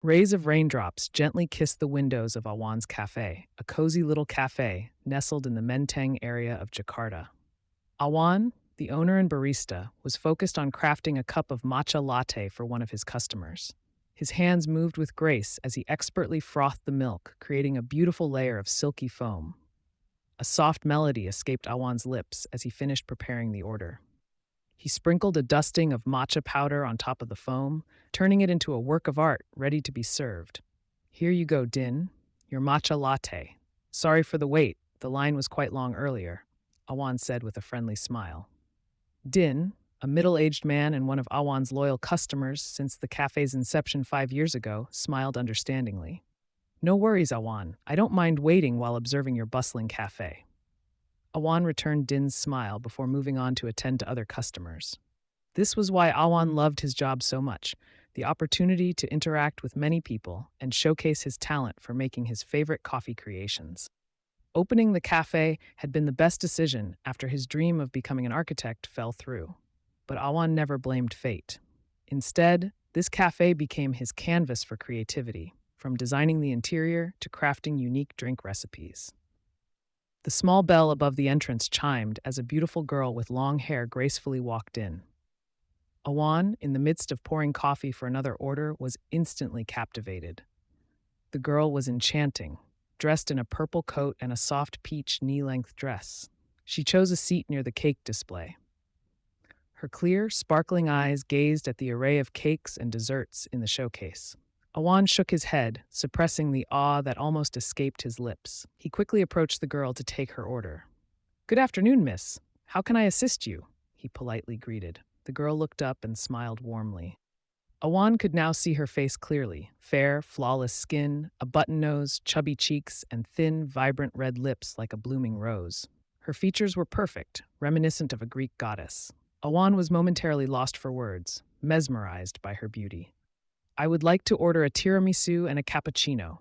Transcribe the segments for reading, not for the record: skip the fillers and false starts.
Rays of raindrops gently kissed the windows of Awan's cafe, a cozy little cafe nestled in the Menteng area of Jakarta. Awan, the owner and barista, was focused on crafting a cup of matcha latte for one of his customers. His hands moved with grace as he expertly frothed the milk, creating a beautiful layer of silky foam. A soft melody escaped Awan's lips as he finished preparing the order. He sprinkled a dusting of matcha powder on top of the foam, turning it into a work of art ready to be served. Here you go, Din, your matcha latte. Sorry for the wait, the line was quite long earlier, Awan said with a friendly smile. Din, a middle-aged man and one of Awan's loyal customers since the cafe's inception 5 years ago, smiled understandingly. No worries, Awan. I don't mind waiting while observing your bustling cafe. Awan returned Din's smile before moving on to attend to other customers. This was why Awan loved his job so much, the opportunity to interact with many people and showcase his talent for making his favorite coffee creations. Opening the cafe had been the best decision after his dream of becoming an architect fell through. But Awan never blamed fate. Instead, this cafe became his canvas for creativity, from designing the interior to crafting unique drink recipes. The small bell above the entrance chimed as a beautiful girl with long hair gracefully walked in. Awan, in the midst of pouring coffee for another order, was instantly captivated. The girl was enchanting, dressed in a purple coat and a soft peach knee-length dress. She chose a seat near the cake display. Her clear, sparkling eyes gazed at the array of cakes and desserts in the showcase. Awan shook his head, suppressing the awe that almost escaped his lips. He quickly approached the girl to take her order. "Good afternoon, miss. How can I assist you?" he politely greeted. The girl looked up and smiled warmly. Awan could now see her face clearly: fair, flawless skin, a button nose, chubby cheeks, and thin, vibrant red lips like a blooming rose. Her features were perfect, reminiscent of a Greek goddess. Awan was momentarily lost for words, mesmerized by her beauty. "I would like to order a tiramisu and a cappuccino,"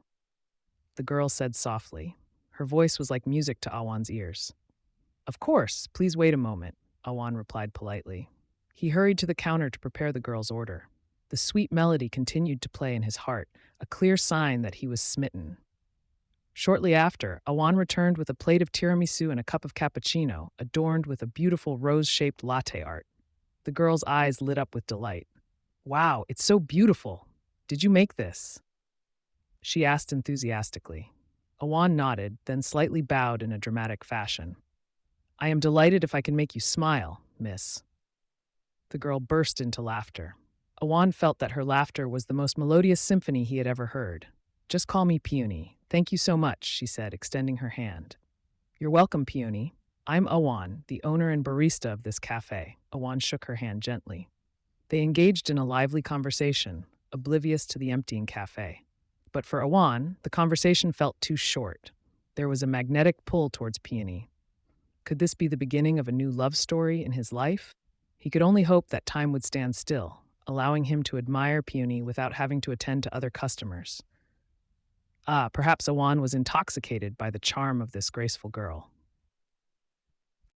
the girl said softly. Her voice was like music to Awan's ears. "Of course, please wait a moment," Awan replied politely. He hurried to the counter to prepare the girl's order. The sweet melody continued to play in his heart, a clear sign that he was smitten. Shortly after, Awan returned with a plate of tiramisu and a cup of cappuccino, adorned with a beautiful rose-shaped latte art. The girl's eyes lit up with delight. "Wow, it's so beautiful. Did you make this?" she asked enthusiastically. Awan nodded, then slightly bowed in a dramatic fashion. "I am delighted if I can make you smile, miss." The girl burst into laughter. Awan felt that her laughter was the most melodious symphony he had ever heard. "Just call me Peony. Thank you so much," she said, extending her hand. "You're welcome, Peony. I'm Awan, the owner and barista of this cafe." Awan shook her hand gently. They engaged in a lively conversation, oblivious to the emptying cafe. But for Awan, the conversation felt too short. There was a magnetic pull towards Peony. Could this be the beginning of a new love story in his life? He could only hope that time would stand still, allowing him to admire Peony without having to attend to other customers. Perhaps Awan was intoxicated by the charm of this graceful girl.